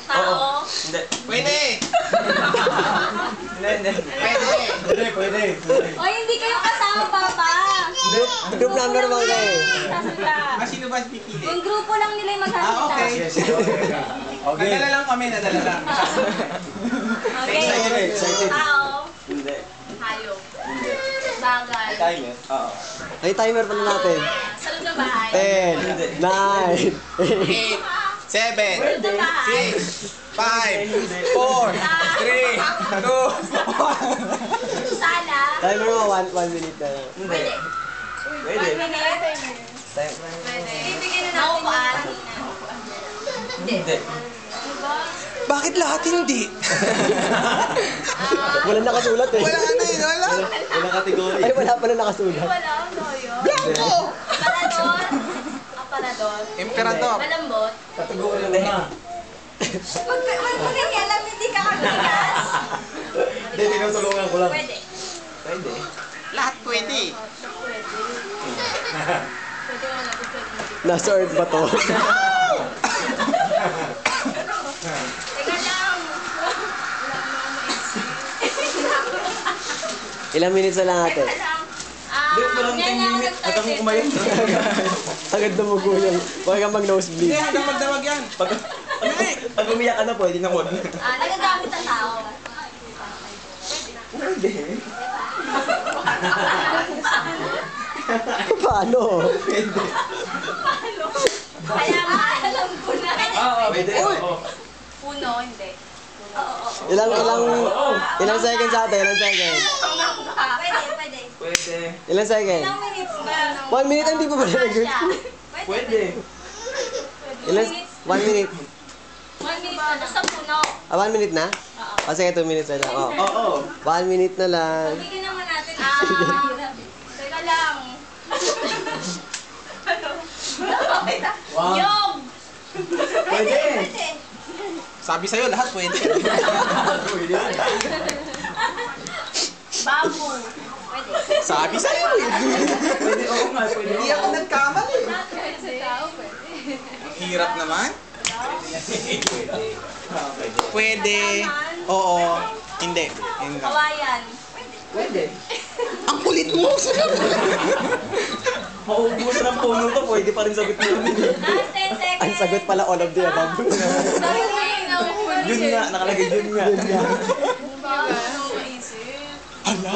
Tao. Hindi. Pwede! Hindi. Pwede! O, hindi kayo kasama, Papa. Group number mo kayo. Sasalita. Sino ba pipili? Yung grupo lang nila yung magsasalita. Okay. Nadala lang kami, nadala lang. Okay. Excited. Tao. Hindi. Hayop. Bagay. Timer. Oo. Ay, timer pala natin. Sa loob ng bahay. 10, 9, 8, 7, 6, 5, 4, 3, 2, 1. Sala. timer mo, 1 minute na lang. Hindi. Pwede. 1 minute. Pwede. Bibigyan na natin yung Hindi. Bakit lahat hindi? Wala nakasulat eh. Wala ano yun, wala. Wala kategory. Ay, wala pala nakasulat. Wala, Noyo. Blanco! Aparador. Aparador. Emperador. Malambot. Kategory na. Huwag mo rin alam, hindi ka kamigas. Hindi, tinutulungan ko lang. Pwede. Pwede. Lahat pwede. Pwede. Pwede nga natin pwede. Nasa earth ba to? Teka lang. Ilang minutes na lang natin? Teka lang. Hindi, walang 10 minutes. Hanggang kumayon. Agad dumugo yung... Huwag kang Hindi, mag-nosebleed. hanggang magdamag yan. Pag umiyak ka na, pwede na huwag. Nagagamit ang tao. Pwede. Paano? Kaya nga, alam ko na. Pwede. Puno, hindi. Ilang seconds sa atin? Ilang seconds? Pwede, pwede. Pwede. Ilang seconds? Ilang minutes ba? 1 minute, hindi pa pala nag-group. Pwede. Ilang... 1 minute. 1 minute na. Basta puno. 1 minute na? O sige, 2 minutes na lang. Oh. Oo. 1 minute na lang. Bigyan naman natin. Teka lang. Wow. Yung! Pwede. Pwede. Sabi sa'yo, lahat pwede. Bamboo. Pwede. Sabi sa'yo eh. Pwede, oo nga. Pwede. Hindi ako nagkamali. Pwede. Ang hirap naman. Pwede. Oo. Hindi. Hindi. Kawayan. Pwede. Ang kulit mo. Maubos ng puno to, pwede pa rin sagot mo. Last 10 seconds. Ang sagot pala all of the above. Yun nga, nakalagay yun nga. Hala.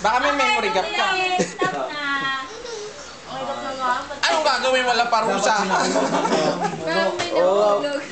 Baka may memory gap ka. Stop na. Okay, stop na nga. Anong gagawin? Wala parusa. Parang may nahulog.